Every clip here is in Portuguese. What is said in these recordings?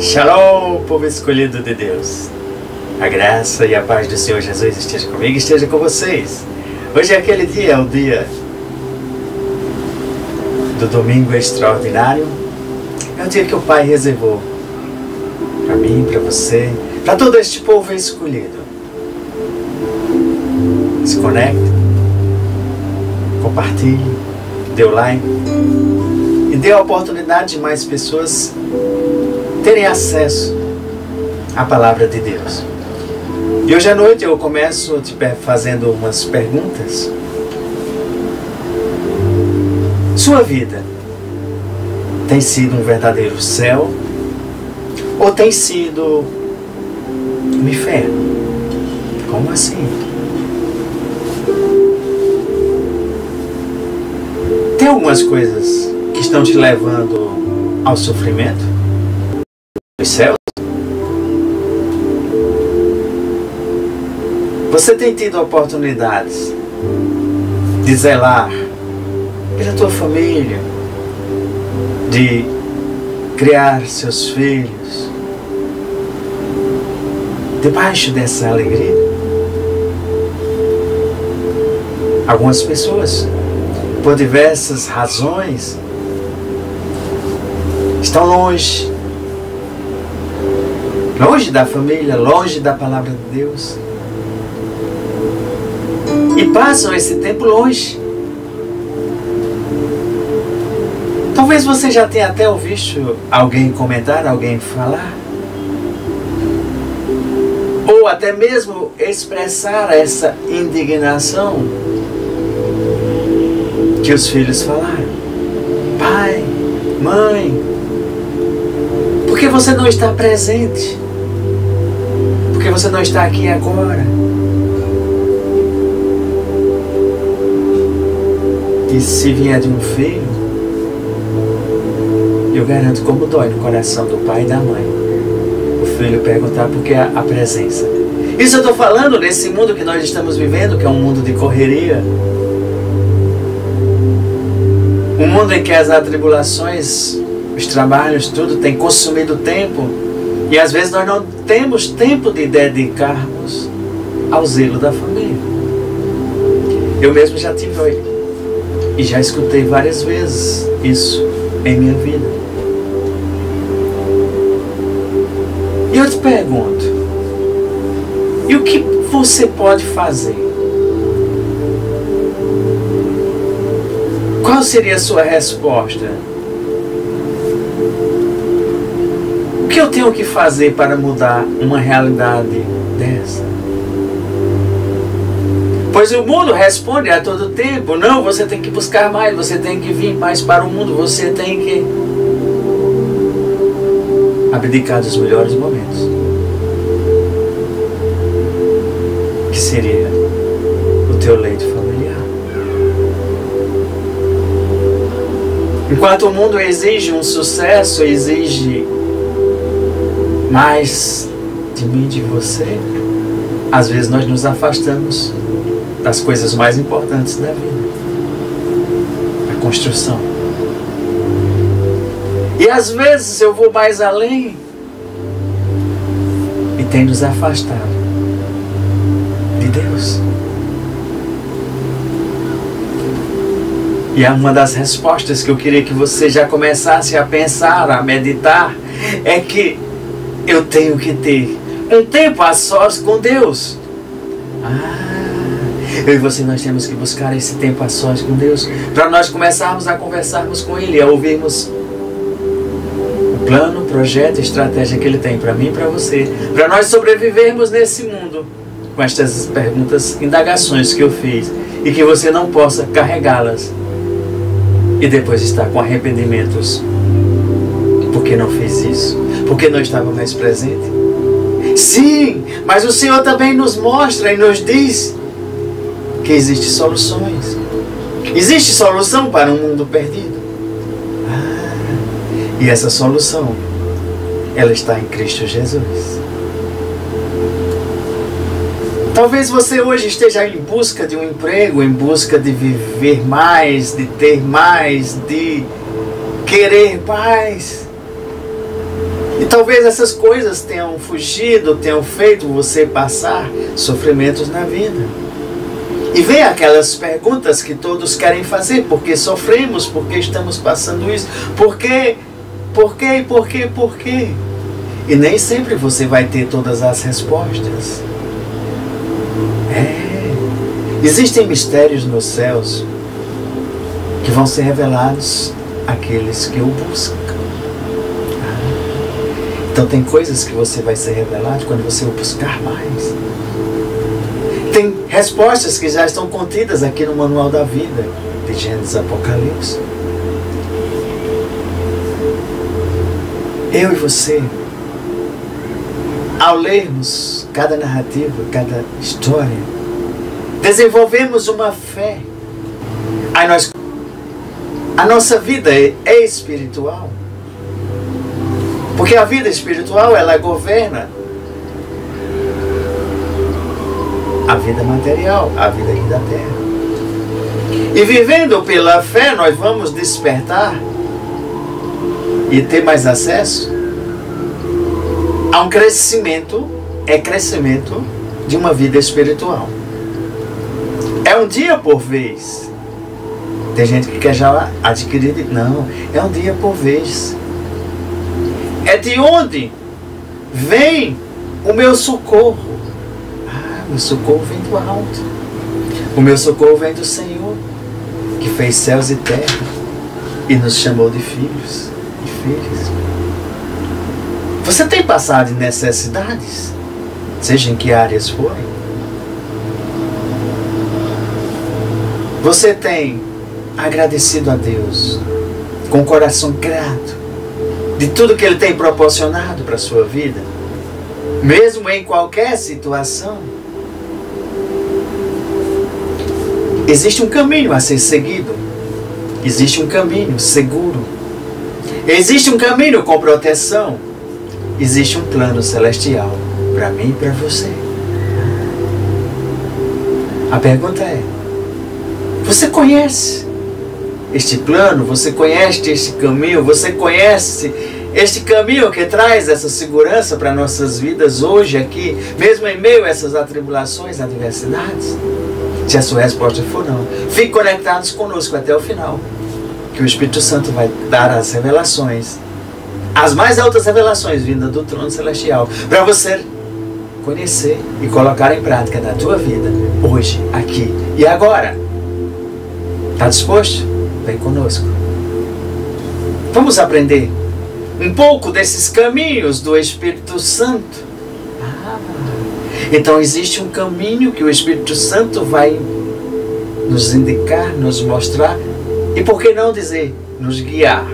Shalom, povo escolhido de Deus. A graça e a paz do Senhor Jesus esteja comigo e esteja com vocês. Hoje é aquele dia, é o dia do domingo extraordinário. É o dia que o Pai reservou para mim, para você, para todo este povo escolhido. Se conecte, compartilhe, dê o like e dê a oportunidade de mais pessoas terem acesso à palavra de Deus. E hoje à noite eu começo te fazendo umas perguntas. Sua vida tem sido um verdadeiro céu ou tem sido um inferno? Como assim? Tem algumas coisas que estão te levando ao sofrimento? Os céus? Você tem tido oportunidades de zelar pela tua família, de criar seus filhos debaixo dessa alegria? Algumas pessoas, por diversas razões, estão longe da família, longe da palavra de Deus, e passam esse tempo longe. Talvez você já tenha até ouvido alguém comentar, alguém falar, ou até mesmo expressar essa indignação que os filhos falaram: pai, mãe, por que você não está presente? Por que você não está aqui agora? E se vier de um filho, eu garanto como dói no coração do pai e da mãe o filho perguntar por que a presença. Isso eu estou falando nesse mundo que nós estamos vivendo, que é um mundo de correria. Um mundo em que as atribulações, os trabalhos, tudo tem consumido tempo. E às vezes nós não temos tempo de dedicarmos ao zelo da família. Eu mesmo já tive e já escutei várias vezes isso em minha vida. E eu te pergunto, e o que você pode fazer? Qual seria a sua resposta? O que eu tenho que fazer para mudar uma realidade dessa? Pois o mundo responde a todo tempo: não, você tem que buscar mais, você tem que vir mais para o mundo, você tem que abdicar dos melhores momentos, que seria o teu leito familiar. Enquanto o mundo exige um sucesso, exige mais de mim, de você, às vezes nós nos afastamos das coisas mais importantes da vida, a construção. E às vezes eu vou mais além e tenho nos afastado de Deus. E uma das respostas que eu queria que você já começasse a pensar, a meditar, é que eu tenho que ter um tempo a sós com Deus. Eu e você, nós temos que buscar esse tempo a sós com Deus, para nós começarmos a conversarmos com Ele, a ouvirmos o plano, o projeto, a estratégia que Ele tem para mim e para você, para nós sobrevivermos nesse mundo com estas perguntas, indagações que eu fiz, e que você não possa carregá-las e depois estar com arrependimentos. Por que não fez isso? Por que não estava mais presente? Sim, mas o Senhor também nos mostra e nos diz que existem soluções. Existe solução para um mundo perdido. E essa solução, ela está em Cristo Jesus. Talvez você hoje esteja em busca de um emprego, em busca de viver mais, de ter mais, de querer mais. E talvez essas coisas tenham fugido, tenham feito você passar sofrimentos na vida. E vem aquelas perguntas que todos querem fazer: por que sofremos? Por que estamos passando isso? Por quê? Por quê? Por quê? Por quê? E nem sempre você vai ter todas as respostas. Existem mistérios nos céus que vão ser revelados àqueles que o buscam. Então tem coisas que você vai ser revelado quando você o buscar mais. Tem respostas que já estão contidas aqui no Manual da Vida, de Gênesis Apocalipse. Eu e você, ao lermos cada narrativa, cada história, desenvolvemos uma fé. A nossa vida é espiritual. Porque a vida espiritual, ela governa a vida material, a vida aqui da terra. E vivendo pela fé, nós vamos despertar e ter mais acesso a um crescimento de uma vida espiritual. É um dia por vez. Tem gente que quer já adquirir. Não, é um dia por vez. É de onde vem o meu socorro. Meu socorro vem do alto. O meu socorro vem do Senhor, que fez céus e terra e nos chamou de filhos e filhas. Você tem passado necessidades, seja em que áreas forem? Você tem agradecido a Deus com o coração grato de tudo que Ele tem proporcionado para a sua vida, mesmo em qualquer situação? Existe um caminho a ser seguido, existe um caminho seguro, existe um caminho com proteção, existe um plano celestial para mim e para você. A pergunta é: você conhece este plano? Você conhece este caminho? Você conhece este caminho que traz essa segurança para nossas vidas hoje aqui, mesmo em meio a essas atribulações, adversidades? Se a sua resposta for não, fique conectados conosco até o final, que o Espírito Santo vai dar as revelações, as mais altas revelações vindas do trono celestial, para você conhecer e colocar em prática na tua vida, hoje, aqui e agora. Está disposto? Vem conosco. Vamos aprender um pouco desses caminhos do Espírito Santo. Então existe um caminho que o Espírito Santo vai nos indicar, nos mostrar, e por que não dizer, nos guiar.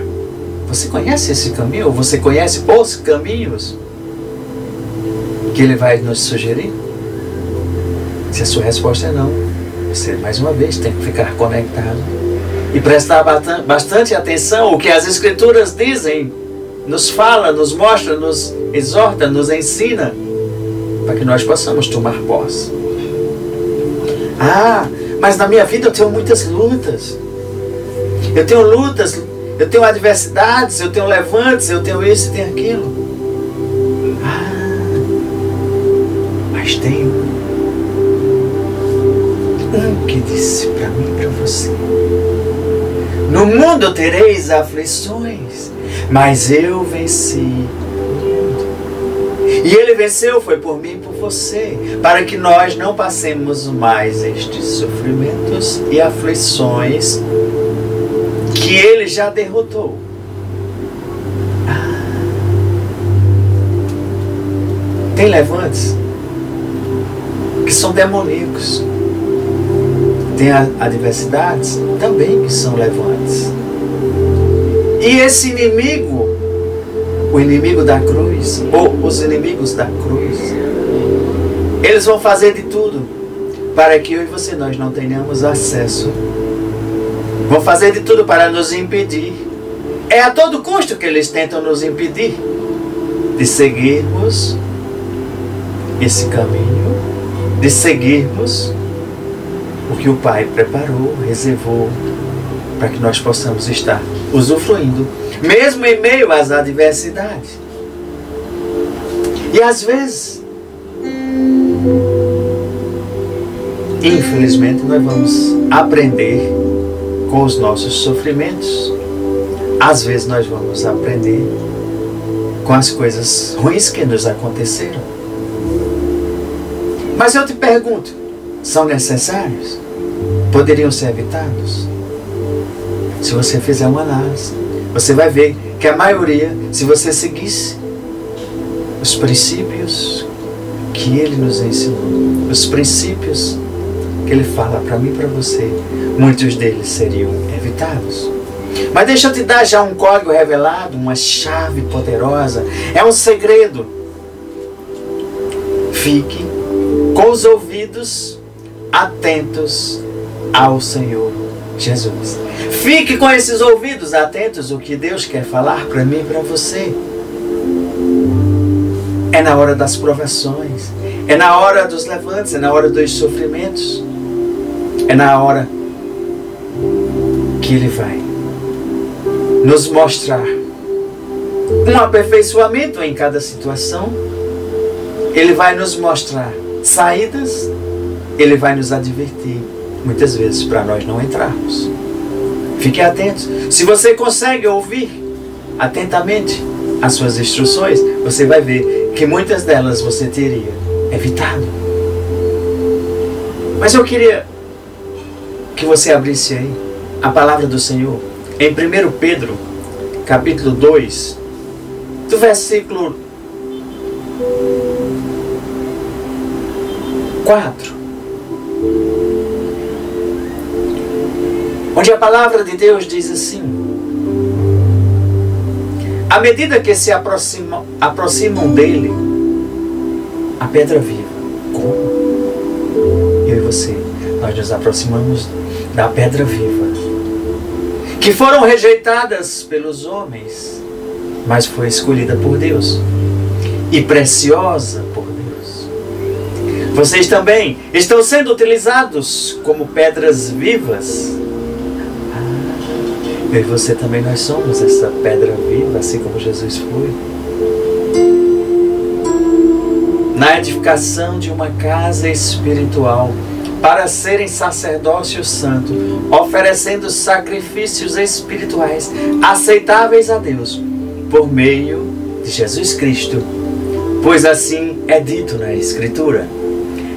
Você conhece esse caminho? Ou você conhece os caminhos que Ele vai nos sugerir? Se a sua resposta é não, você mais uma vez tem que ficar conectado e prestar bastante atenção ao que as Escrituras dizem, nos fala, nos mostra, nos exorta, nos ensina, para que nós possamos tomar posse. Mas na minha vida eu tenho muitas lutas. Eu tenho lutas, eu tenho adversidades, eu tenho levantes, eu tenho isso e tenho aquilo. Mas tem um que disse para mim e para você: no mundo tereis aflições, mas eu venci. E Ele venceu, foi por mim e por você, para que nós não passemos mais estes sofrimentos e aflições que Ele já derrotou. Tem levantes que são demoníacos. Tem adversidades também que são levantes. E esse inimigo, o inimigo da cruz, ou os inimigos da cruz, eles vão fazer de tudo para que eu e você, nós não tenhamos acesso. Vão fazer de tudo para nos impedir. É a todo custo que eles tentam nos impedir de seguirmos esse caminho, de seguirmos o que o Pai preparou, reservou, para que nós possamos estar usufruindo, mesmo em meio às adversidades. E às vezes, infelizmente, nós vamos aprender com os nossos sofrimentos. Às vezes nós vamos aprender com as coisas ruins que nos aconteceram. Mas eu te pergunto, são necessários? Poderiam ser evitados? Se você fizer uma análise, você vai ver que a maioria, se você seguisse os princípios que ele nos ensinou, os princípios que ele fala para mim e para você, muitos deles seriam evitados. Mas deixa eu te dar já um código revelado, uma chave poderosa. É um segredo. Fique com os ouvidos atentos ao Senhor Jesus. Fique com esses ouvidos atentos ao que Deus quer falar para mim e para você. É na hora das provações, é na hora dos levantes, é na hora dos sofrimentos, é na hora que Ele vai nos mostrar um aperfeiçoamento em cada situação. Ele vai nos mostrar saídas, Ele vai nos advertir, muitas vezes, para nós não entrarmos. Fique atento. Se você consegue ouvir atentamente as suas instruções, você vai ver que muitas delas você teria evitado. Mas eu queria que você abrisse aí a palavra do Senhor em 1 Pedro, capítulo 2, do versículo 4, onde a palavra de Deus diz assim: à medida que se aproximam dele, a pedra viva. Como? Eu e você, nós nos aproximamos da pedra viva, que foram rejeitadas pelos homens, mas foi escolhida por Deus e preciosa por Deus. Vocês também estão sendo utilizados como pedras vivas. Eu e você também, nós somos essa pedra viva, assim como Jesus foi. Na edificação de uma casa espiritual, para serem sacerdócio santo, oferecendo sacrifícios espirituais aceitáveis a Deus, por meio de Jesus Cristo. Pois assim é dito na Escritura: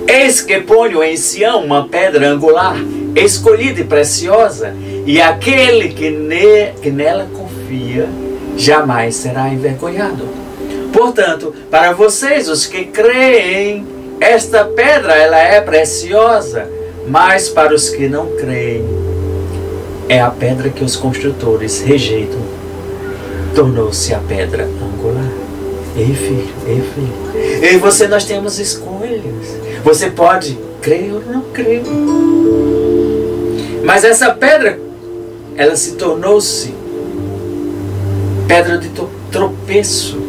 eis que ponho em Sião uma pedra angular, escolhida e preciosa, e aquele que nela confia jamais será envergonhado. Portanto, para vocês, os que creem, esta pedra ela é preciosa, mas para os que não creem, é a pedra que os construtores rejeitam, tornou-se a pedra angular. Ei, filho, ei, filho. Eu e você, nós temos escolhas. Você pode crer ou não crer. Mas essa pedra, ela se tornou-se pedra de tropeço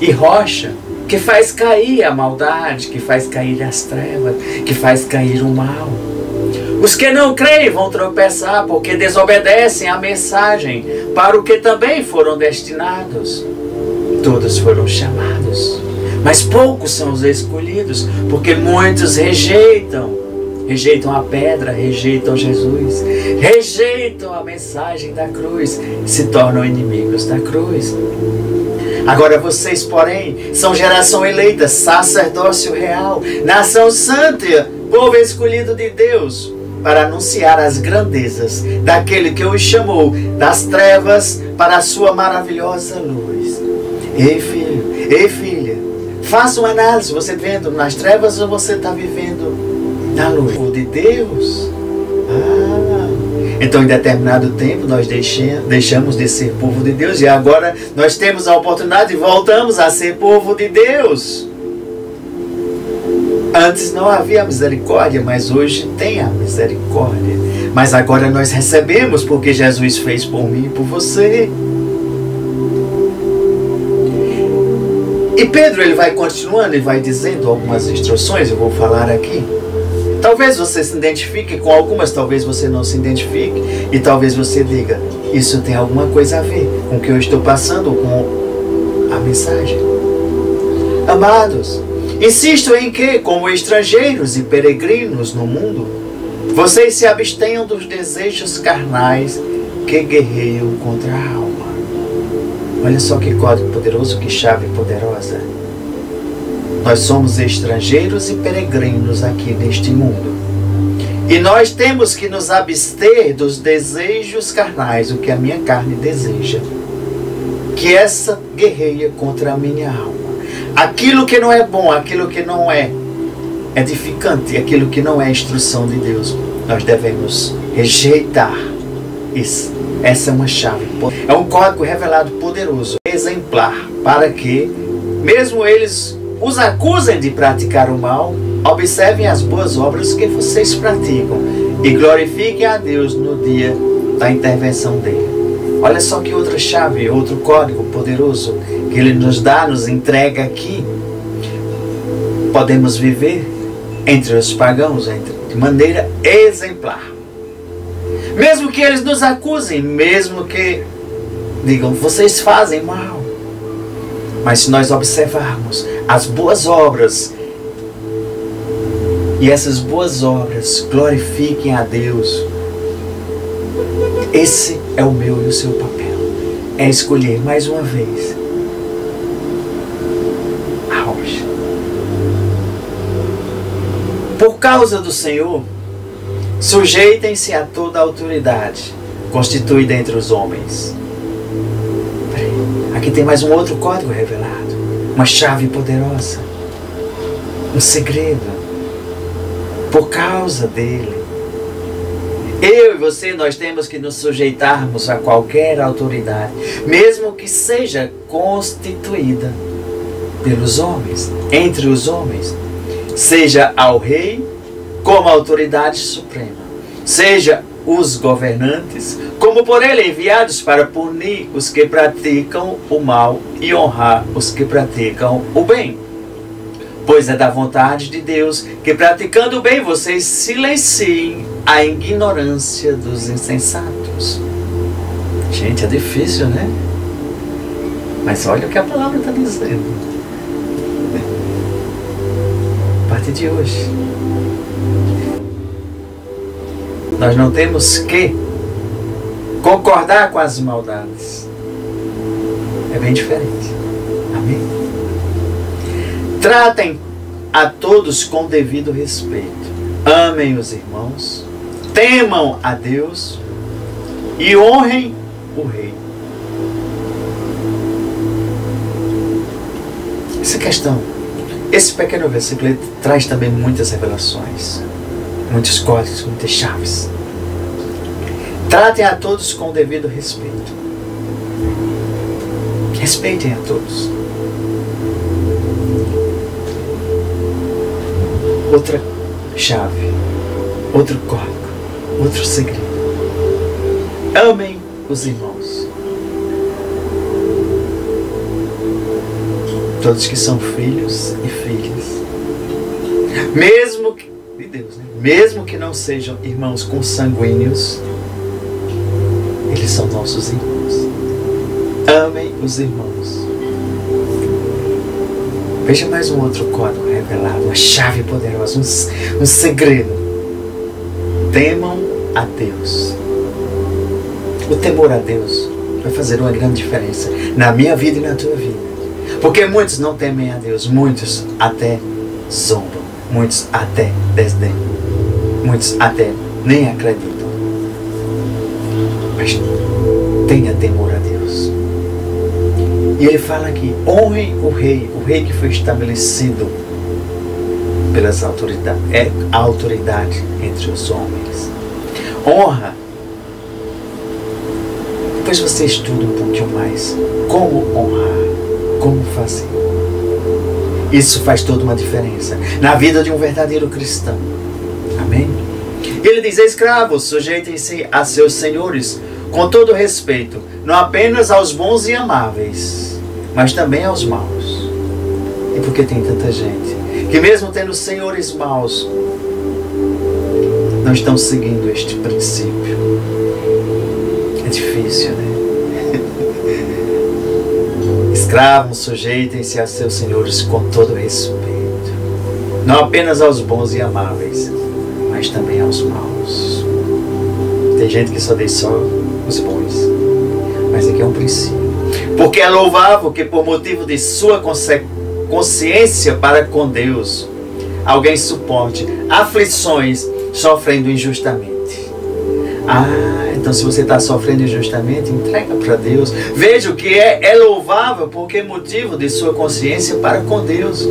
e rocha, que faz cair a maldade, que faz cair as trevas, que faz cair o mal. Os que não creem vão tropeçar, porque desobedecem a mensagem para o que também foram destinados. Todos foram chamados, mas poucos são os escolhidos, porque muitos rejeitam a pedra, rejeitam Jesus, rejeitam a mensagem da cruz, se tornam inimigos da cruz. Agora vocês, porém, são geração eleita, sacerdócio real, nação santa, povo escolhido de Deus, para anunciar as grandezas daquele que os chamou das trevas para a sua maravilhosa luz. Ei, filho, ei, filha, faça uma análise. Você vivendo nas trevas ou você está vivendo na luz de Deus? Então, em determinado tempo, nós deixamos de ser povo de Deus e agora nós temos a oportunidade e voltamos a ser povo de Deus. Antes não havia misericórdia, mas hoje tem a misericórdia. Mas agora nós recebemos porque Jesus fez por mim e por você. E Pedro, ele vai continuando e vai dizendo algumas instruções, eu vou falar aqui. Talvez você se identifique com algumas, talvez você não se identifique. E talvez você diga, isso tem alguma coisa a ver com o que eu estou passando, com a mensagem. Amados, insisto em que, como estrangeiros e peregrinos no mundo, vocês se abstenham dos desejos carnais que guerreiam contra a alma. Olha só que código poderoso, que chave poderosa. Nós somos estrangeiros e peregrinos aqui neste mundo. E nós temos que nos abster dos desejos carnais, o que a minha carne deseja. Que essa guerreia contra a minha alma. Aquilo que não é bom, aquilo que não é edificante, aquilo que não é instrução de Deus, nós devemos rejeitar isso. Essa é uma chave. É um código revelado poderoso, exemplar, para que, mesmo eles os acusem de praticar o mal, observem as boas obras que vocês praticam e glorifiquem a Deus no dia da intervenção dele. Olha só que outra chave, outro código poderoso que ele nos dá, nos entrega aqui. Podemos viver entre os pagãos de maneira exemplar. Mesmo que eles nos acusem, mesmo que digam, vocês fazem mal. Mas se nós observarmos as boas obras, e essas boas obras glorifiquem a Deus, esse é o meu e o seu papel. É escolher mais uma vez. Por causa do Senhor, sujeitem-se a toda a autoridade constituída entre os homens. Aqui tem mais um outro código revelado. Uma chave poderosa. Um segredo. Por causa dele. Eu e você, nós temos que nos sujeitarmos a qualquer autoridade, mesmo que seja constituída pelos homens, entre os homens. Seja ao rei como autoridade suprema, seja os governantes como por ele enviados para punir os que praticam o mal e honrar os que praticam o bem. Pois é da vontade de Deus que, praticando o bem, vocês silenciem a ignorância dos insensatos. Gente, é difícil, né? Mas olha o que a palavra está dizendo. A partir de hoje, nós não temos que concordar com as maldades. É bem diferente. Amém? Tratem a todos com devido respeito. Amem os irmãos, temam a Deus e honrem o rei. Essa questão, esse pequeno versículo traz também muitas revelações, muitos códigos, muitas chaves. Tratem a todos com devido respeito. Respeitem a todos. Outra chave, outro código, outro segredo. Amem os irmãos. Todos que são filhos e filhas. Mesmo que, de Deus, né? Mesmo que não sejam irmãos consanguíneos, eles são nossos irmãos. Amem os irmãos. Veja mais um outro código revelado, uma chave poderosa, um segredo. Temam a Deus. O temor a Deus vai fazer uma grande diferença na minha vida e na tua vida. Porque muitos não temem a Deus, muitos até zombam, muitos até desdenham, muitos até nem acreditam. Mas tenha temor a Deus. E ele fala aqui, honrem o rei que foi estabelecido pelas autoridades, é a autoridade entre os homens. Honra. Depois você estuda um pouquinho mais como honrar, como fazer. Isso faz toda uma diferença na vida de um verdadeiro cristão. Amém? Ele diz, escravos, sujeitem-se a seus senhores com todo respeito, não apenas aos bons e amáveis, mas também aos maus. E por que tem tanta gente que mesmo tendo senhores maus, não estão seguindo este princípio? É difícil, né? Escravos, sujeitem-se a seus senhores com todo respeito, não apenas aos bons e amáveis, mas também aos maus. Tem gente que só diz só os bons, mas aqui é um princípio. Porque é louvável que por motivo de sua consciência para com Deus, alguém suporte aflições sofrendo injustamente. Então se você está sofrendo injustamente, entrega para Deus. Veja o que é louvável, porque motivo de sua consciência para com Deus,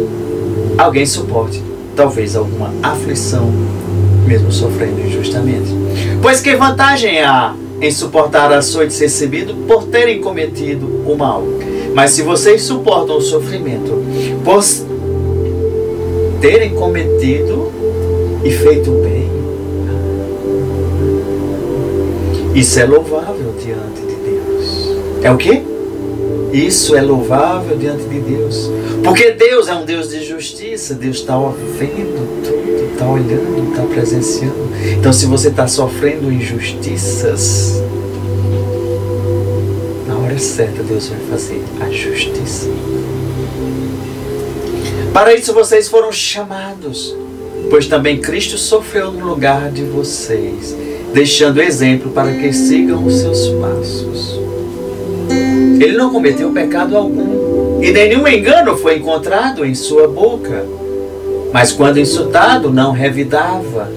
alguém suporte talvez alguma aflição, mesmo sofrendo injustamente. Pois que vantagem há em suportar açoites recebidos por terem cometido o mal? Mas se vocês suportam o sofrimento por terem cometido e feito o bem, isso é louvável diante de Deus. É o quê? Isso é louvável diante de Deus. Porque Deus é um Deus de justiça. Deus está vendo tudo, está olhando, está presenciando. Então se você está sofrendo injustiças, na hora certa Deus vai fazer a justiça. Para isso vocês foram chamados, pois também Cristo sofreu no lugar de vocês, deixando exemplo para que sigam os seus passos. Ele não cometeu pecado algum, e nenhum engano foi encontrado em sua boca. Mas quando insultado, não revidava.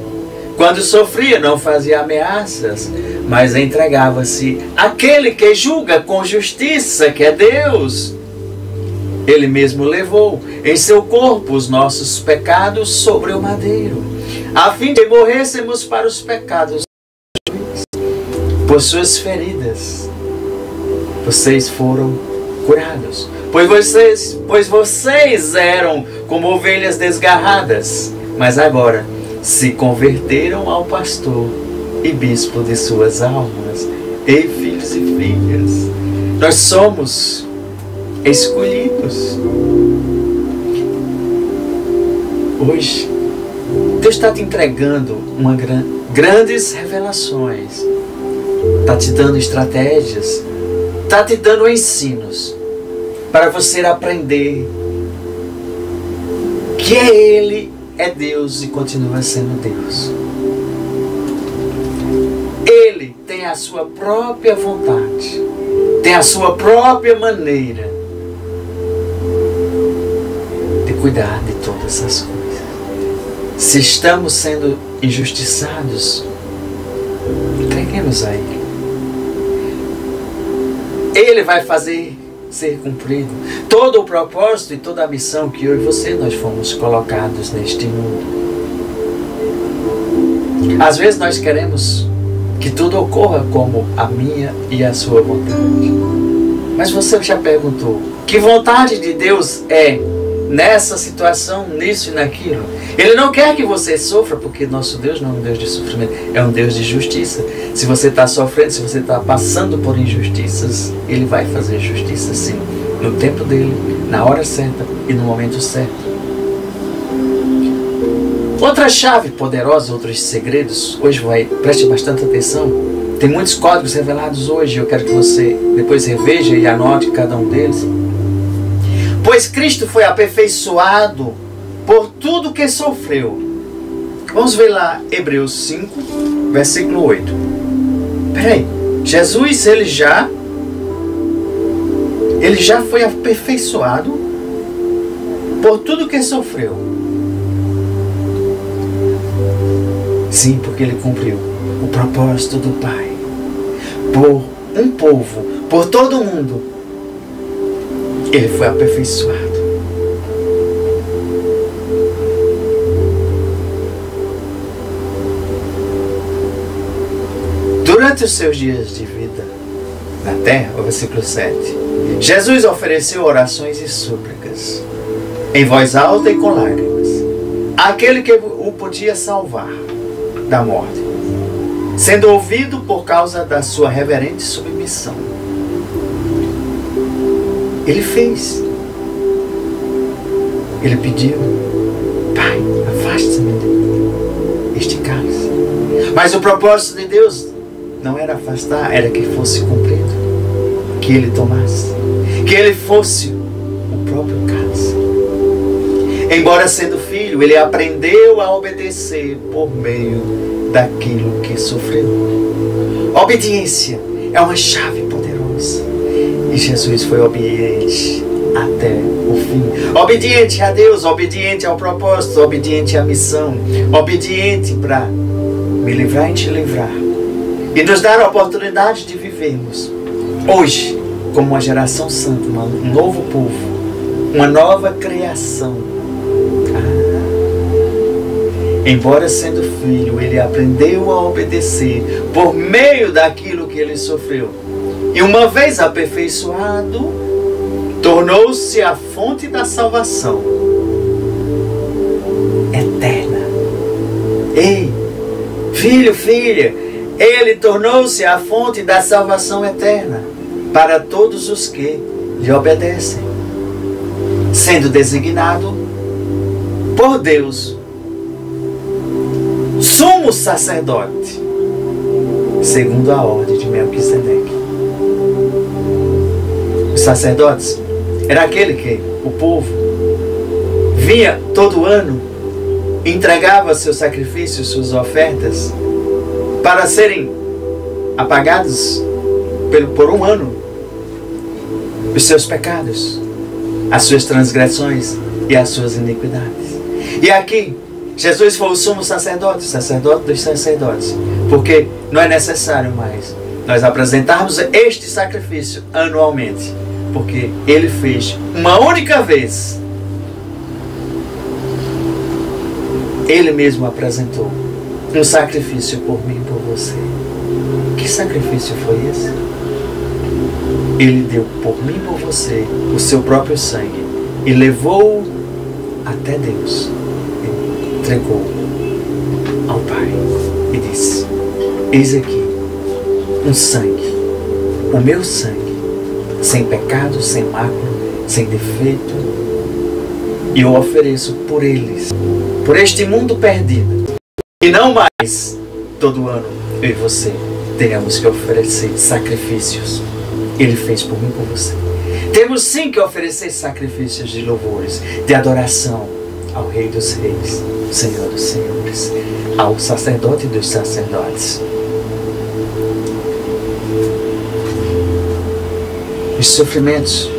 Quando sofria, não fazia ameaças, mas entregava-se àquele que julga com justiça, que é Deus. Ele mesmo levou em seu corpo os nossos pecados sobre o madeiro, a fim de morrêssemos para os pecados. Por suas feridas vocês foram curados, pois vocês eram como ovelhas desgarradas, mas agora se converteram ao pastor e bispo de suas almas. Ei, filhos e filhas, nós somos escolhidos. Hoje Deus está te entregando grandes revelações, está te dando estratégias, está te dando ensinos para você aprender que Ele é Deus e continua sendo Deus. Ele tem a sua própria vontade, tem a sua própria maneira de cuidar de todas as coisas. Se estamos sendo injustiçados, entreguemos a Ele. Ele vai fazer ser cumprido todo o propósito e toda a missão que eu e você nós fomos colocados neste mundo. Às vezes nós queremos que tudo ocorra como a minha e a sua vontade. Mas você já perguntou, que vontade de Deus é nessa situação, nisso e naquilo? Ele não quer que você sofra, porque nosso Deus não é um Deus de sofrimento, é um Deus de justiça. Se você está sofrendo, se você está passando por injustiças, Ele vai fazer justiça sim, no tempo dele, na hora certa e no momento certo. Outra chave poderosa, outros segredos, hoje preste bastante atenção. Tem muitos códigos revelados hoje, eu quero que você depois reveja e anote cada um deles. Pois Cristo foi aperfeiçoado por tudo que sofreu. Vamos ver lá Hebreus 5, versículo 8. Peraí, Jesus ele já foi aperfeiçoado por tudo que sofreu. Sim, porque ele cumpriu o propósito do Pai. Por um povo, por todo mundo, ele foi aperfeiçoado. Durante os seus dias de vida na terra, o versículo 7, Jesus ofereceu orações e súplicas, em voz alta e com lágrimas, àquele que o podia salvar da morte, sendo ouvido por causa da sua reverente submissão. Ele fez. Ele pediu: Pai, afasta-me este cálice. Mas o propósito de Deus não era afastar, era que fosse cumprido, que Ele tomasse, que Ele fosse próprio cálice. Embora sendo filho, ele aprendeu a obedecer por meio daquilo que sofreu. Obediência é uma chave poderosa. E Jesus foi obediente até o fim. Obediente a Deus, obediente ao propósito, obediente à missão, obediente para me livrar e te livrar. E nos dar a oportunidade de vivermos hoje como uma geração santa, um novo povo, uma nova criação. Embora sendo filho, ele aprendeu a obedecer por meio daquilo que ele sofreu. E uma vez aperfeiçoado, tornou-se a fonte da salvação eterna. Ei, filho, filha, ele tornou-se a fonte da salvação eterna para todos os que lhe obedecem, sendo designado por Deus sumo sacerdote, segundo a ordem de Melquisedeque. Os sacerdotes era aquele que o povo vinha todo ano, entregava seus sacrifícios, suas ofertas, para serem apagados por um ano os seus pecados, as suas transgressões e as suas iniquidades. E aqui Jesus foi o sumo sacerdote, sacerdote dos sacerdotes, porque não é necessário mais nós apresentarmos este sacrifício anualmente, porque ele fez uma única vez. Ele mesmo apresentou um sacrifício por mim e por você. Que sacrifício foi esse? Ele deu por mim e por você o seu próprio sangue e levou até Deus. Entregou ao Pai e disse: eis aqui um sangue, o meu sangue, sem pecado, sem mácula, sem defeito, e eu ofereço por eles, por este mundo perdido. E não mais todo ano eu e você tenhamos que oferecer sacrifícios. Ele fez por mim e por você. Temos sim que oferecer sacrifícios de louvores, de adoração ao Rei dos Reis, Senhor dos Senhores, ao sacerdote dos sacerdotes. Os sofrimentos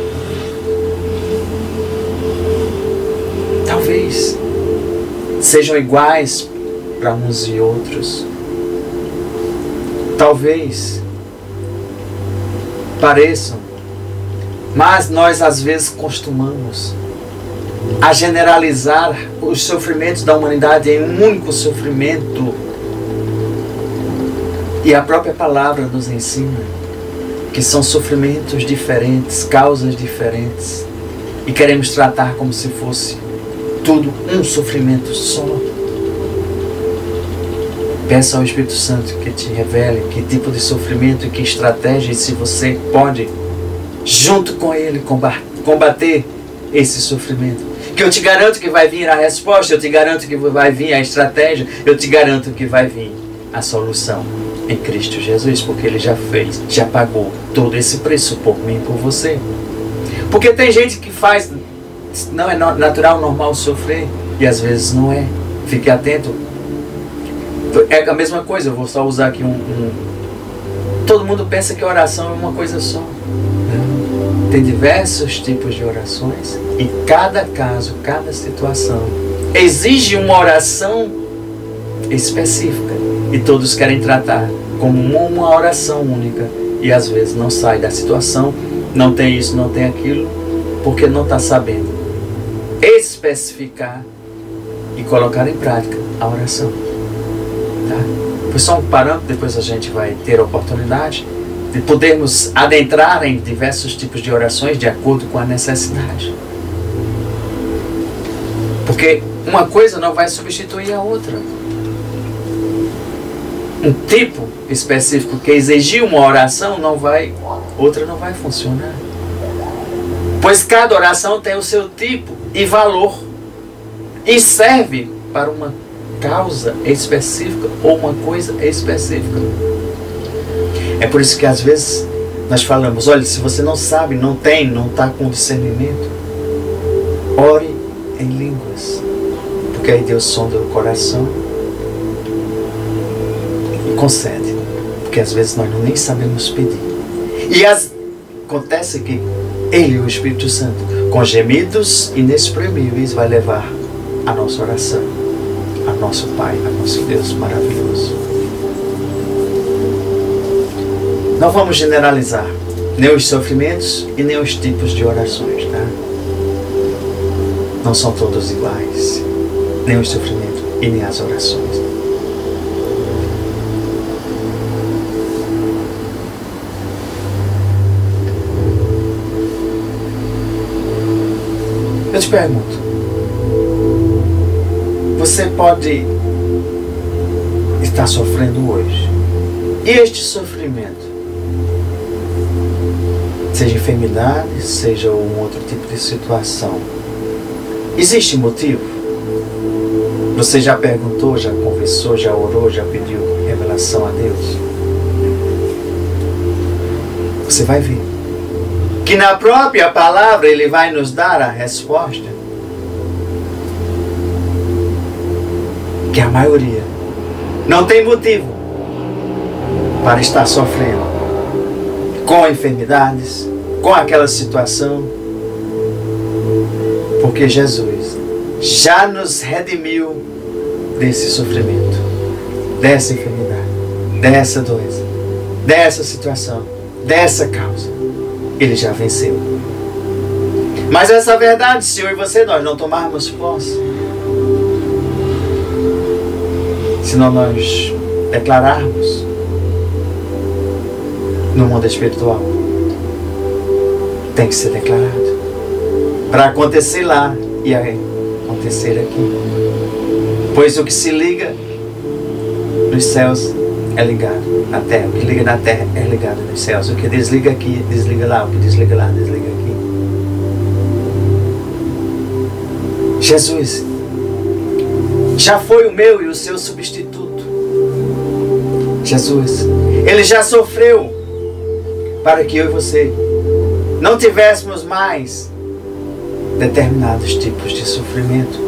talvez sejam iguais para uns e outros. Talvez pareçam, mas nós às vezes costumamos a generalizar os sofrimentos da humanidade em um único sofrimento. E a própria palavra nos ensina que são sofrimentos diferentes, causas diferentes, e queremos tratar como se fosse tudo um sofrimento só. Peça ao Espírito Santo que te revele que tipo de sofrimento e que estratégia, e se você pode, junto com Ele, combater esse sofrimento. Que eu te garanto que vai vir a resposta, eu te garanto que vai vir a estratégia, eu te garanto que vai vir a solução em Cristo Jesus, porque Ele já fez, já pagou todo esse preço por mim e por você. Porque tem gente que faz, não é natural, normal sofrer, e às vezes não é. Fique atento. É a mesma coisa, eu vou só usar aqui todo mundo pensa que oração é uma coisa só. Tem diversos tipos de orações, e cada caso, cada situação exige uma oração específica, e todos querem tratar como uma oração única, e às vezes não sai da situação, não tem isso, não tem aquilo, porque não está sabendo especificar e colocar em prática a oração. Tá? Foi só um parâmetro, depois a gente vai ter a oportunidade de podermos adentrar em diversos tipos de orações de acordo com a necessidade. Porque uma coisa não vai substituir a outra. Um tipo específico que exigir uma oração outra não vai funcionar. Pois cada oração tem o seu tipo e valor e serve para uma causa específica ou uma coisa específica. É por isso que às vezes nós falamos: olha, se você não sabe, não está com discernimento, Ore em línguas, porque aí Deus sonda o coração e concede, porque às vezes nós nem sabemos pedir. E acontece que Ele, o Espírito Santo, com gemidos inexprimíveis, vai levar a nossa oração a nosso Pai, a nosso Deus maravilhoso. Não vamos generalizar nem os sofrimentos e nem os tipos de orações, tá? Não são todos iguais, nem o sofrimento e nem as orações. Eu te pergunto, você pode estar sofrendo hoje, e este sofrimento, seja enfermidade, seja um outro tipo de situação, existe motivo? Você já perguntou, já conversou, já orou, já pediu revelação a Deus? Você vai ver que na própria palavra Ele vai nos dar a resposta. Que a maioria não tem motivo para estar sofrendo com enfermidades, com aquela situação, porque Jesus já nos redimiu desse sofrimento, dessa enfermidade, dessa doença, dessa situação, dessa causa. Ele já venceu. Mas essa verdade, se eu e você nós não tomarmos posse, se não nós declararmos no mundo espiritual, tem que ser declarado para acontecer lá e acontecer aqui. Pois o que se liga nos céus é ligado na terra. O que liga na terra é ligado nos céus. O que desliga aqui, desliga lá. O que desliga lá, desliga aqui. Jesus já foi o meu e o seu substituto. Jesus, Ele já sofreu para que eu e você não tivéssemos mais determinados tipos de sofrimento.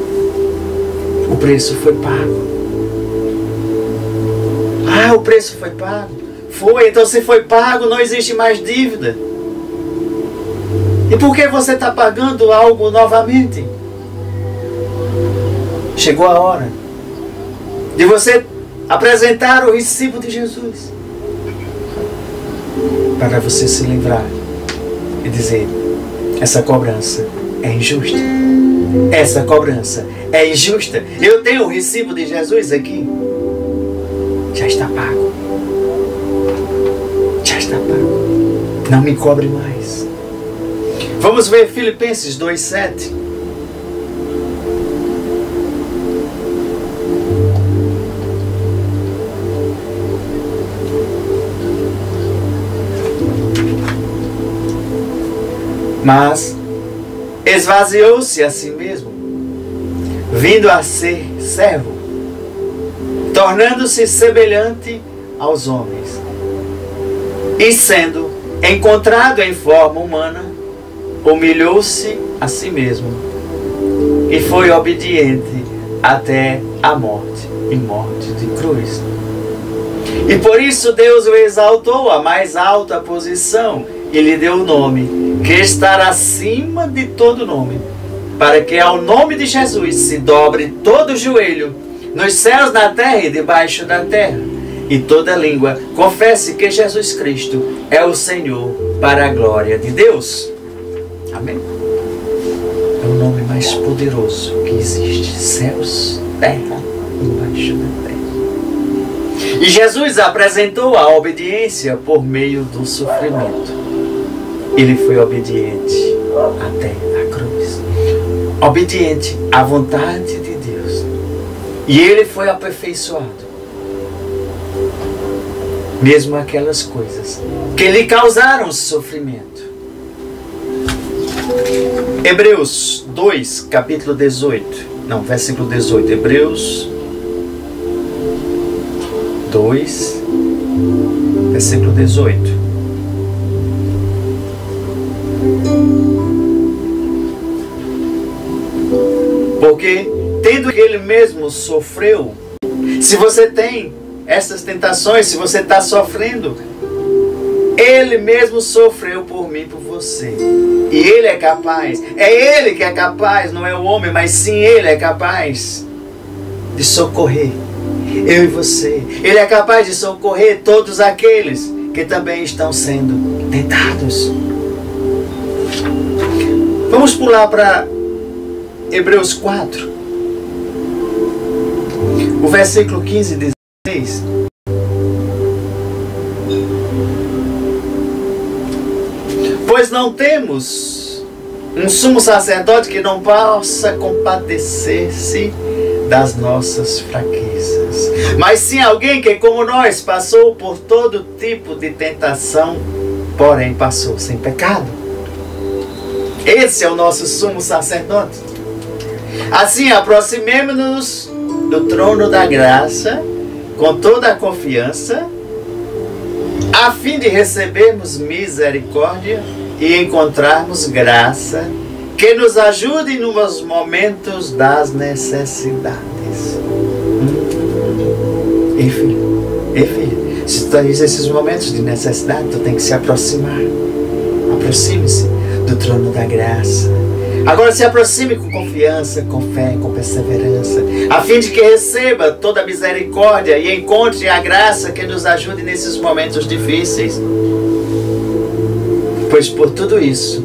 O preço foi pago. Ah, o preço foi pago. Foi, então se foi pago, não existe mais dívida. E por que você está pagando algo novamente? Chegou a hora de você apresentar o recibo de Jesus para você se livrar e dizer: essa cobrança é injusta. Essa cobrança é injusta. Eu tenho o recibo de Jesus aqui. Já está pago. Já está pago. Não me cobre mais. Vamos ver Filipenses 2:7. Mas esvaziou-se a si mesmo, vindo a ser servo, tornando-se semelhante aos homens, e sendo encontrado em forma humana, humilhou-se a si mesmo, e foi obediente até a morte, e morte de cruz. E por isso Deus o exaltou à mais alta posição, e lhe deu o nome que está acima de todo nome, para que ao nome de Jesus se dobre todo o joelho, nos céus, na terra e debaixo da terra, e toda língua confesse que Jesus Cristo é o Senhor, para a glória de Deus. Amém? É o nome mais poderoso que existe. Céus, terra e debaixo da terra. E Jesus apresentou a obediência por meio do sofrimento. Ele foi obediente até a cruz. Obediente à vontade de Deus. E ele foi aperfeiçoado. Mesmo aquelas coisas que lhe causaram sofrimento. Hebreus 2, capítulo 18. Não, versículo 18. Hebreus 2, versículo 18. Porque tendo que ele mesmo sofreu, se você tem essas tentações, se você está sofrendo, ele mesmo sofreu por mim e por você. E ele é capaz, é ele que é capaz, não é o homem, mas sim ele é capaz de socorrer eu e você. Ele é capaz de socorrer todos aqueles que também estão sendo tentados. Vamos pular para Hebreus 4. O versículo 15 e 16. Pois não temos um sumo sacerdote que não possa compadecer-se das nossas fraquezas, mas sim alguém que, como nós, passou por todo tipo de tentação, porém passou sem pecado. Esse é o nosso sumo sacerdote. Assim, aproximemo-nos do trono da graça com toda a confiança, a fim de recebermos misericórdia e encontrarmos graça que nos ajude nos momentos das necessidades. Ei, filho, se tu tens esses momentos de necessidade, tu tem que se aproximar. Aproxime-se do trono da graça. Agora se aproxime com confiança, com fé, com perseverança, a fim de que receba toda a misericórdia e encontre a graça que nos ajude nesses momentos difíceis. Pois por tudo isso,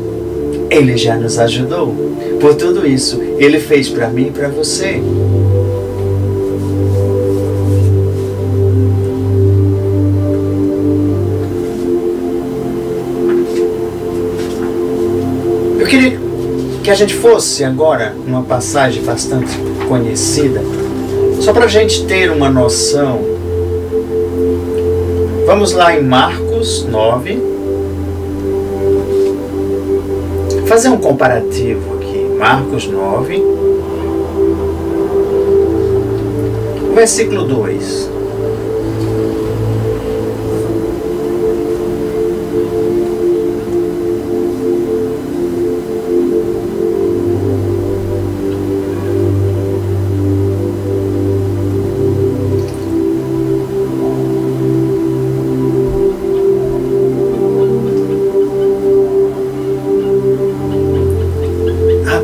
Ele já nos ajudou. Por tudo isso, Ele fez para mim e para você. Eu queria que a gente fosse agora numa passagem bastante conhecida, só para a gente ter uma noção. Vamos lá em Marcos 9. Fazer um comparativo aqui. Marcos 9, versículo 2.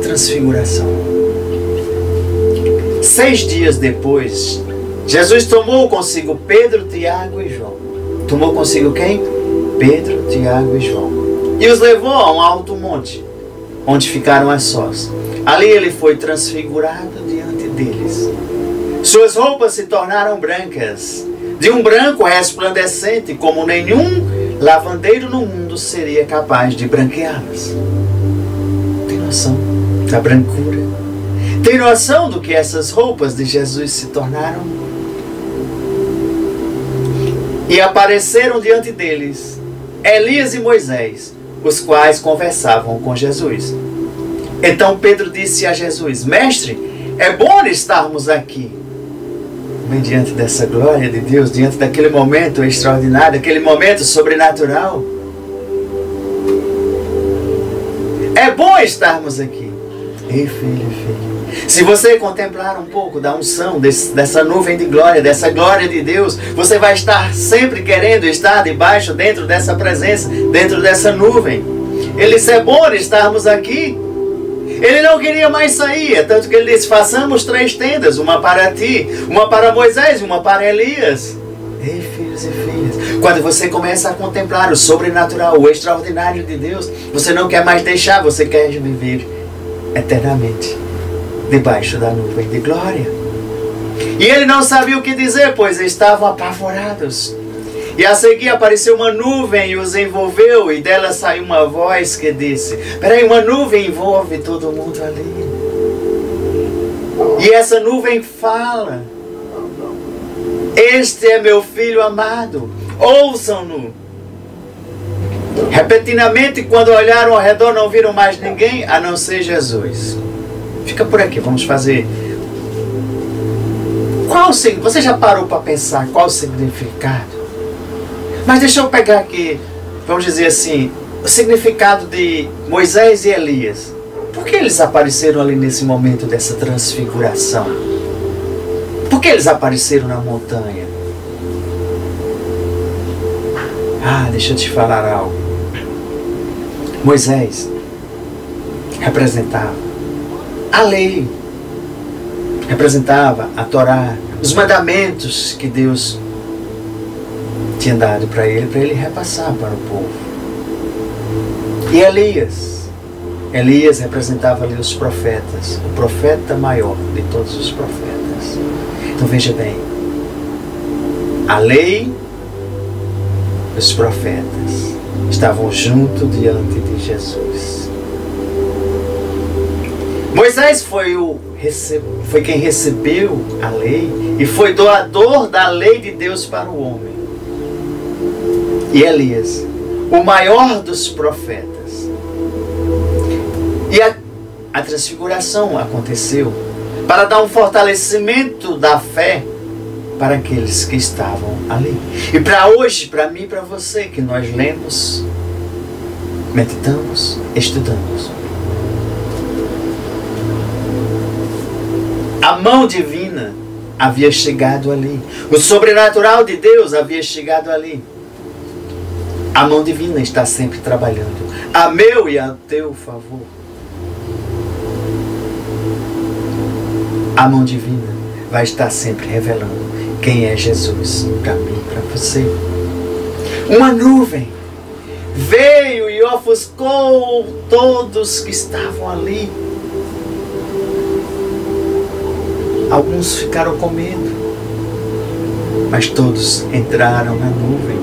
Transfiguração. 6 dias depois, Jesus tomou consigo Pedro, Tiago e João. Tomou consigo quem? Pedro, Tiago e João. E os levou a um alto monte, onde ficaram a sós. Ali ele foi transfigurado diante deles. Suas roupas se tornaram brancas, de um branco resplandecente, como nenhum lavandeiro no mundo seria capaz de branqueá-las. Tem noção da brancura? Tem noção do que essas roupas de Jesus se tornaram? E apareceram diante deles Elias e Moisés, os quais conversavam com Jesus. Então Pedro disse a Jesus: Mestre, é bom estarmos aqui. Bem, diante dessa glória de Deus, diante daquele momento extraordinário, aquele momento sobrenatural, é bom estarmos aqui. Ei, filho, se você contemplar um pouco da unção dessa nuvem de glória, dessa glória de Deus, você vai estar sempre querendo estar debaixo, dentro dessa presença, dentro dessa nuvem. Ele disse: é bom estarmos aqui. Ele não queria mais sair, tanto que ele disse: façamos 3 tendas, uma para ti, uma para Moisés e uma para Elias. Ei, filhos e filhas, quando você começa a contemplar o sobrenatural, o extraordinário de Deus, você não quer mais deixar, você quer viver eternamente debaixo da nuvem de glória. E ele não sabia o que dizer, pois estavam apavorados. E a seguir apareceu uma nuvem e os envolveu, e dela saiu uma voz que disse: peraí, uma nuvem envolve todo mundo ali. E essa nuvem fala: este é meu filho amado, ouçam-no. Repentinamente, quando olharam ao redor, não viram mais ninguém a não ser Jesus. Fica por aqui, vamos fazer. Você já parou para pensar qual o significado? Mas deixa eu pegar aqui, vamos dizer assim, o significado de Moisés e Elias. Por que eles apareceram ali nesse momento dessa transfiguração? Por que eles apareceram na montanha? Deixa eu te falar algo. Moisés representava a lei, representava a Torá, os mandamentos que Deus tinha dado para ele repassar para o povo. E Elias representava ali os profetas, o profeta maior de todos os profetas. Então veja bem, a lei, os profetas estavam junto diante de Jesus. Moisés foi quem recebeu a lei e foi doador da lei de Deus para o homem. E Elias, o maior dos profetas. E a transfiguração aconteceu para dar um fortalecimento da fé para aqueles que estavam ali. E para hoje, para mim e para você, que nós lemos, meditamos, estudamos. A mão divina havia chegado ali. O sobrenatural de Deus havia chegado ali. A mão divina está sempre trabalhando a meu e a teu favor. A mão divina vai estar sempre revelando quem é Jesus para mim e para você. Uma nuvem veio e ofuscou todos que estavam ali. Alguns ficaram com medo, mas todos entraram na nuvem.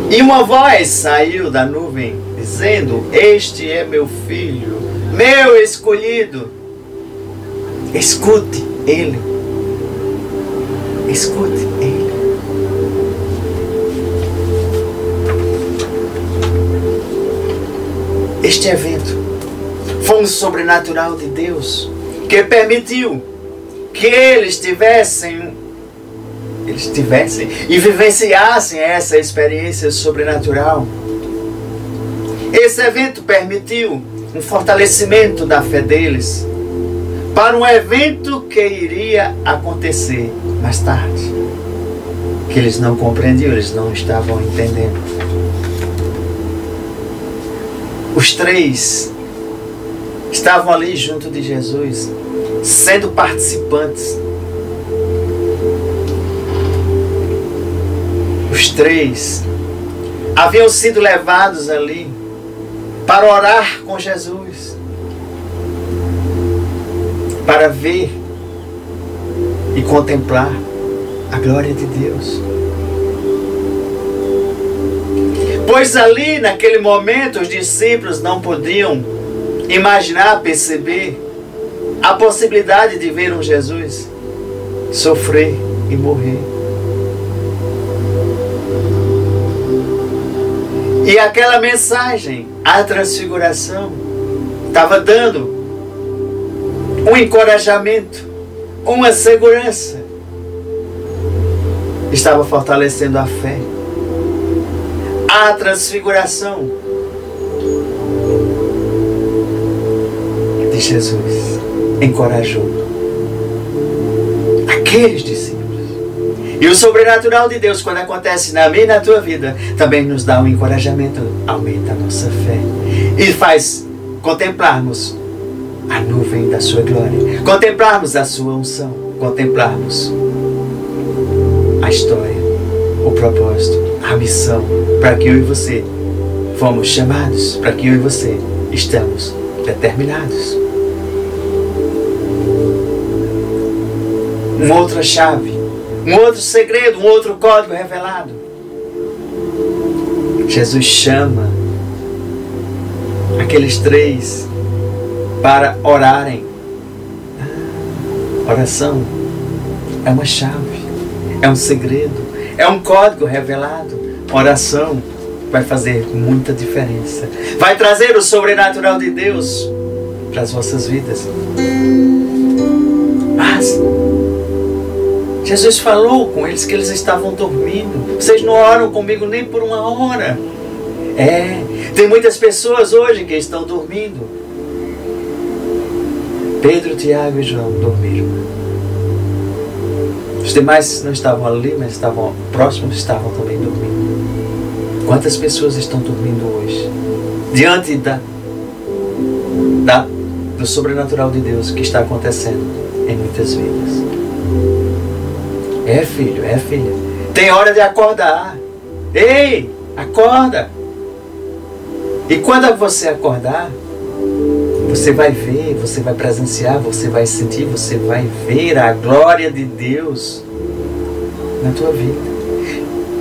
E uma voz saiu da nuvem, dizendo: este é meu filho, meu escolhido. Escute ele. Escute ele. Este evento foi um sobrenatural de Deus que permitiu que eles tivessem e vivenciassem essa experiência sobrenatural. Esse evento permitiu um fortalecimento da fé deles para um evento que iria acontecer mais tarde, que eles não compreendiam, eles não estavam entendendo. Os três estavam ali junto de Jesus, sendo participantes. Os três haviam sido levados ali para orar com Jesus, para ver e contemplar a glória de Deus. Pois ali, naquele momento, os discípulos não podiam imaginar, perceber a possibilidade de ver um Jesus sofrer e morrer. E aquela mensagem, a transfiguração, estava dando um encorajamento, uma segurança. Estava fortalecendo a fé. A transfiguração de Jesus encorajou aqueles discípulos. E o sobrenatural de Deus, quando acontece na minha e na tua vida, também nos dá um encorajamento, aumenta a nossa fé e faz contemplarmos a nuvem da sua glória, contemplarmos a sua unção, contemplarmos a história, o propósito, a missão, para que eu e você fomos chamados, para que eu e você estamos determinados. Uma outra chave, um outro segredo, um outro código revelado. Jesus chama aqueles três para orarem. Oração é uma chave, é um segredo, é um código revelado. Oração vai fazer muita diferença. Vai trazer o sobrenatural de Deus para as vossas vidas. Mas Jesus falou com eles que eles estavam dormindo. Vocês não oram comigo nem por uma hora. Tem muitas pessoas hoje que estão dormindo. Pedro, Tiago e João dormiram. Os demais não estavam ali, mas estavam próximos, estavam também dormindo. Quantas pessoas estão dormindo hoje? Diante do sobrenatural de Deus que está acontecendo em muitas vidas. Filho, filha. Tem hora de acordar. Ei, acorda. E quando você acordar, você vai ver, você vai presenciar, você vai sentir, você vai ver a glória de Deus na tua vida.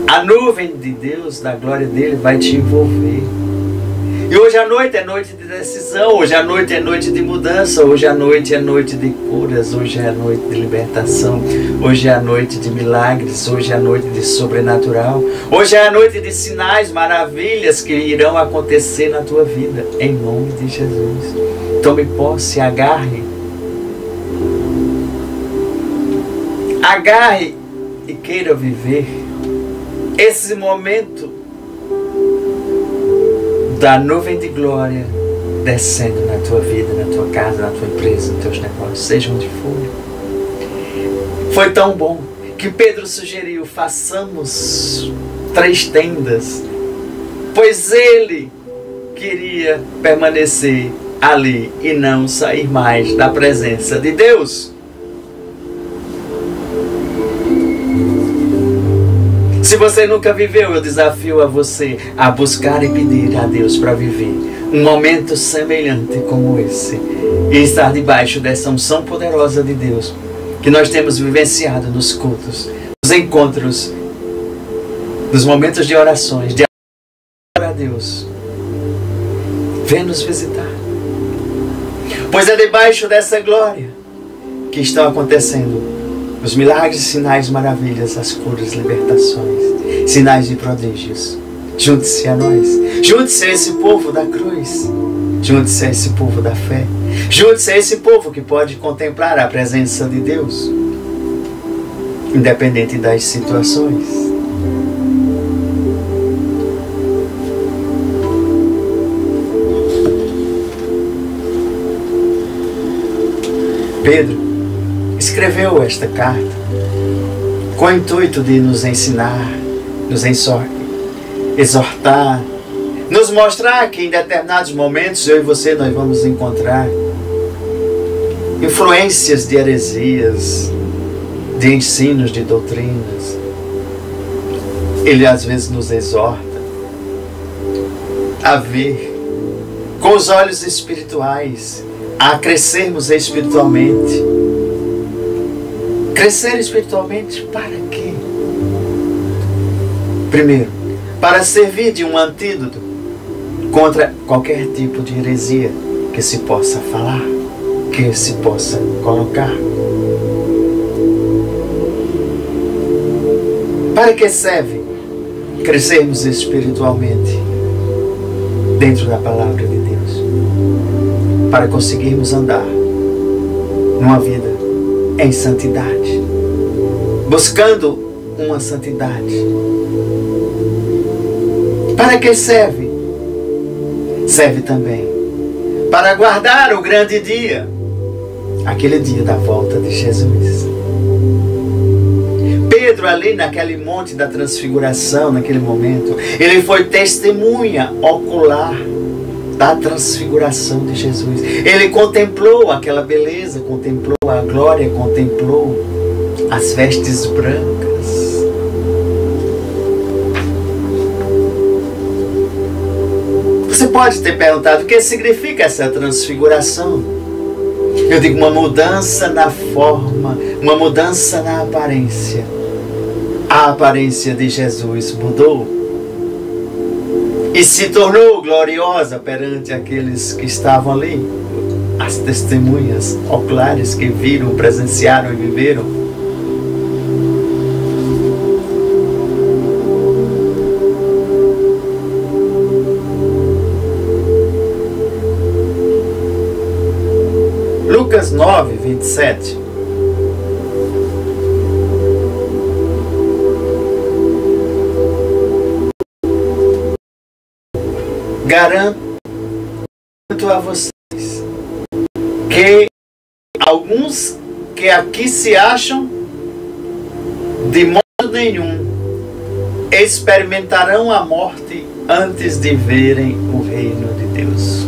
A nuvem de Deus, da glória dele, vai te envolver. E hoje à noite é noite de decisão, hoje à noite é noite de mudança, hoje à noite é noite de curas, hoje é noite de libertação, hoje é a noite de milagres, hoje é a noite de sobrenatural, hoje é a noite de sinais, maravilhas que irão acontecer na tua vida, em nome de Jesus. Tome posse, agarre e queira viver esse momento da nuvem de glória descendo na tua vida, na tua casa, na tua empresa, nos teus negócios, seja onde for. Foi tão bom que Pedro sugeriu: façamos 3 tendas, pois ele queria permanecer ali e não sair mais da presença de Deus. Se você nunca viveu, eu desafio a você a buscar e pedir a Deus para viver um momento semelhante como esse e estar debaixo dessa unção poderosa de Deus que nós temos vivenciado nos cultos, nos encontros, nos momentos de orações, de adorar a Deus. Vem nos visitar. Pois é debaixo dessa glória que estão acontecendo os milagres, sinais, maravilhas, as curas, libertações, sinais e prodígios. Junte-se a nós. Junte-se a esse povo da cruz. Junte-se a esse povo da fé. Junte-se a esse povo que pode contemplar a presença de Deus, independente das situações. Pedro escreveu esta carta com o intuito de nos ensinar, nos exortar, nos mostrar que em determinados momentos eu e você nós vamos encontrar influências de heresias, de ensinos, de doutrinas. Ele às vezes nos exorta a ver com os olhos espirituais, a crescermos espiritualmente. Crescer espiritualmente para quê? Primeiro, para servir de um antídoto contra qualquer tipo de heresia que se possa falar, que se possa colocar. Para que serve crescermos espiritualmente dentro da palavra de Deus? Para conseguirmos andar numa vida em santidade, buscando uma santidade. Para que serve? Serve também para guardar o grande dia, aquele dia da volta de Jesus. Pedro, ali naquele monte da transfiguração, naquele momento, ele foi testemunha ocular da transfiguração de Jesus. Ele contemplou aquela beleza, contemplou a glória, contemplou as vestes brancas. Você pode ter perguntado o que significa essa transfiguração. Eu digo uma mudança na forma, uma mudança na aparência. A aparência de Jesus mudou e se tornou gloriosa perante aqueles que estavam ali, as testemunhas oculares que viram, presenciaram e viveram. Lucas 9, 27. Garanto a vocês que alguns que aqui se acham, de modo nenhum experimentarão a morte antes de verem o reino de Deus.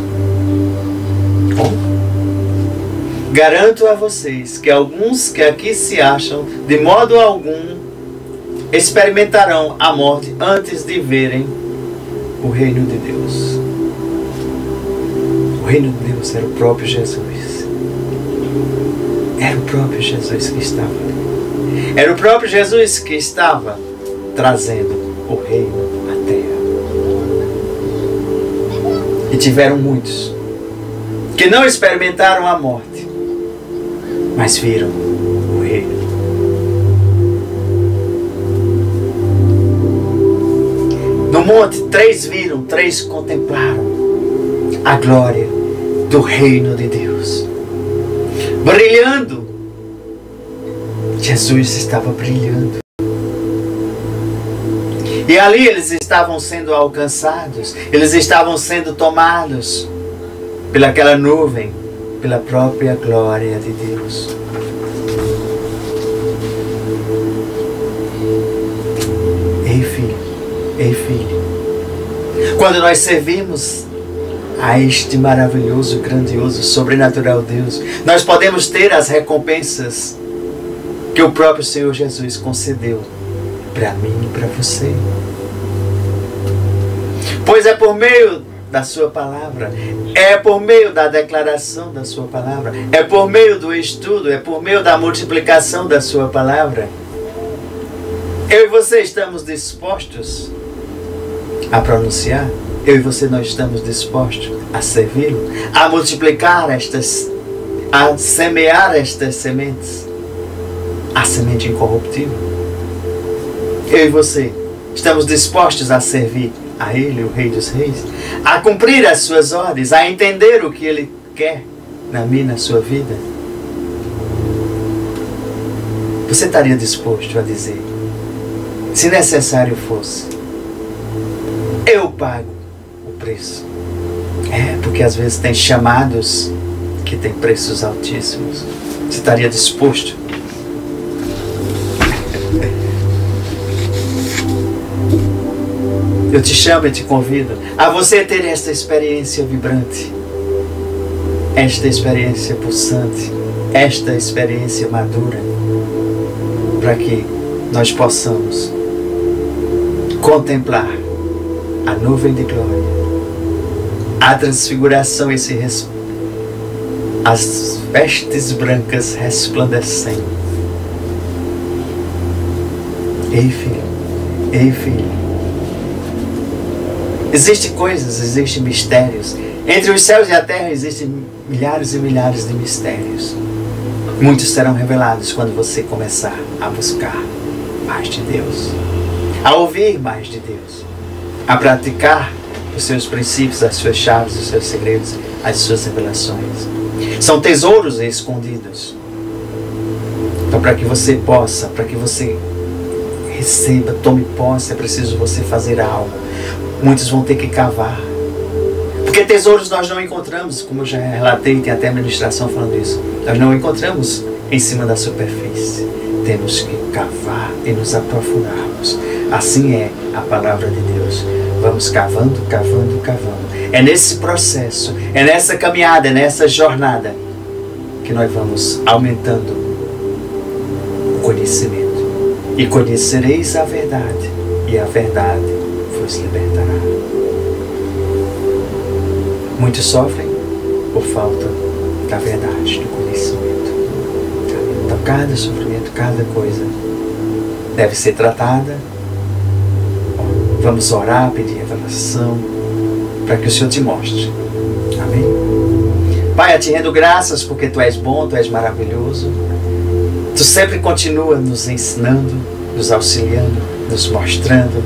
Garanto a vocês que alguns que aqui se acham, de modo algum, experimentarão a morte antes de verem o reino de Deus. O reino de Deus era o próprio Jesus. Era o próprio Jesus que estava ali. Era o próprio Jesus que estava trazendo o reino à terra. E tiveram muitos que não experimentaram a morte, mas viram o reino. No monte, 3 viram, 3 contemplaram a glória do reino de Deus. Brilhando. Jesus estava brilhando. E ali eles estavam sendo alcançados, eles estavam sendo tomados pelaquela nuvem, pela própria glória de Deus. Ei filho, quando nós servimos a este maravilhoso, grandioso, sobrenatural Deus, nós podemos ter as recompensas que o próprio Senhor Jesus concedeu para mim e para você. Pois é por meio da sua palavra, é por meio da declaração da sua palavra, é por meio do estudo, é por meio da multiplicação da sua palavra. Eu e você estamos dispostos a pronunciar? Eu e você, nós estamos dispostos a servi-lo, a multiplicar estas, a semear estas sementes, a semente incorruptível? Eu e você estamos dispostos a servir a Ele, o Rei dos Reis, a cumprir as suas ordens, a entender o que Ele quer na minha, na sua vida? Você estaria disposto a dizer, se necessário fosse, eu pago o preço? Porque às vezes tem chamados que tem preços altíssimos. Você estaria disposto? Eu te chamo e te convido a você ter esta experiência vibrante, esta experiência pulsante, esta experiência madura, para que nós possamos contemplar a nuvem de glória, a transfiguração, as vestes brancas resplandecendo. Ei filho, existem coisas, existem mistérios. Entre os céus e a terra existem milhares e milhares de mistérios. Muitos serão revelados quando você começar a buscar mais de Deus, a ouvir mais de Deus, a praticar os seus princípios, as suas chaves, os seus segredos, as suas revelações. São tesouros escondidos. Então, para que você possa, para que você receba, tome posse, é preciso você fazer algo. Muitos vão ter que cavar. Porque tesouros nós não encontramos, como eu já relatei, tem até ministração falando isso. Nós não encontramos em cima da superfície. Temos que cavar e nos aprofundarmos. Assim é a palavra de Deus. Vamos cavando, cavando, cavando. É nesse processo, é nessa caminhada, é nessa jornada que nós vamos aumentando o conhecimento. E conhecereis a verdade, e a verdade vos libertará. Muitos sofrem por falta da verdade, do conhecimento. Então cada sofrimento, cada coisa deve ser tratada. Vamos orar, pedir revelação, para que o Senhor te mostre. Amém? Pai, eu te rendo graças porque Tu és bom, Tu és maravilhoso. Tu sempre continua nos ensinando, nos auxiliando, nos mostrando.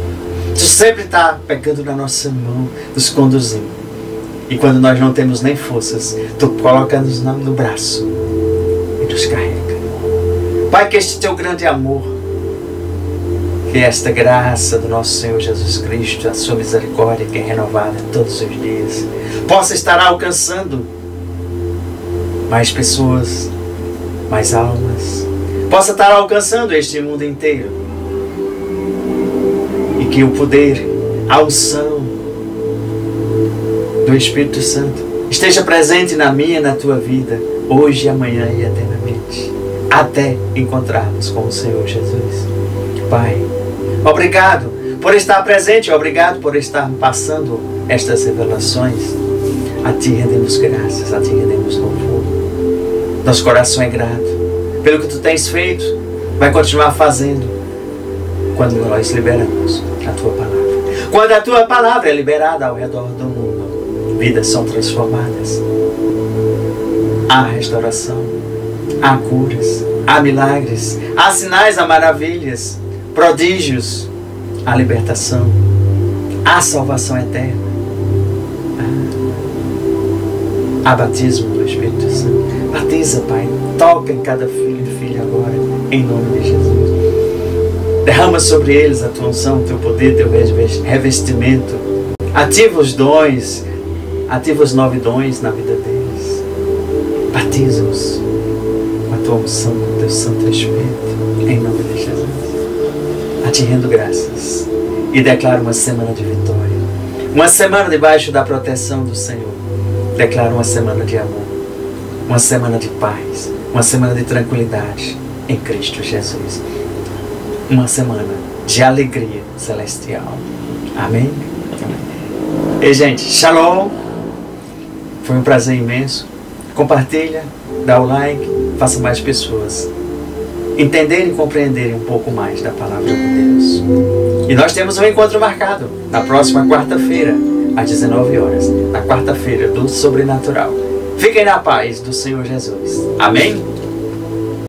Tu sempre está pegando na nossa mão, nos conduzindo. E quando nós não temos nem forças, Tu coloca-nos no braço e nos carrega. Pai, que este Teu grande amor Que esta graça do nosso Senhor Jesus Cristo, a sua misericórdia que é renovada todos os dias, possa estar alcançando mais pessoas, mais almas, possa estar alcançando este mundo inteiro. E que o poder, a unção do Espírito Santo esteja presente na minha e na tua vida, hoje, amanhã e eternamente, até encontrarmos com o Senhor Jesus. Pai, obrigado por estar presente, obrigado por estar passando estas revelações. A Ti rendemos graças, a Ti rendemos louvor. Nosso coração é grato pelo que Tu tens feito, vai continuar fazendo quando nós liberamos a Tua palavra. Quando a Tua palavra é liberada ao redor do mundo, vidas são transformadas. Há restauração, há curas, há milagres, há sinais, há maravilhas, prodígios, há libertação, há salvação eterna, há batismo do Espírito Santo. Batiza, Pai, toca em cada filho e filha agora, em nome de Jesus. Derrama sobre eles a Tua unção, o Teu poder, Teu revestimento. Ativa os dons, ativa os 9 dons na vida deles. Batiza-os com a Tua unção, com o Teu Santo Espírito, em nome de Jesus. A Ti rendo graças e declaro uma semana de vitória, uma semana debaixo da proteção do Senhor. Declaro uma semana de amor, uma semana de paz, uma semana de tranquilidade em Cristo Jesus, uma semana de alegria celestial. Amém? E gente, shalom, foi um prazer imenso. Compartilha, dá o like, faça mais pessoas entenderem e compreenderem um pouco mais da palavra de Deus. E nós temos um encontro marcado na próxima quarta-feira, às 19 horas, na quarta-feira do Sobrenatural. Fiquem na paz do Senhor Jesus. Amém?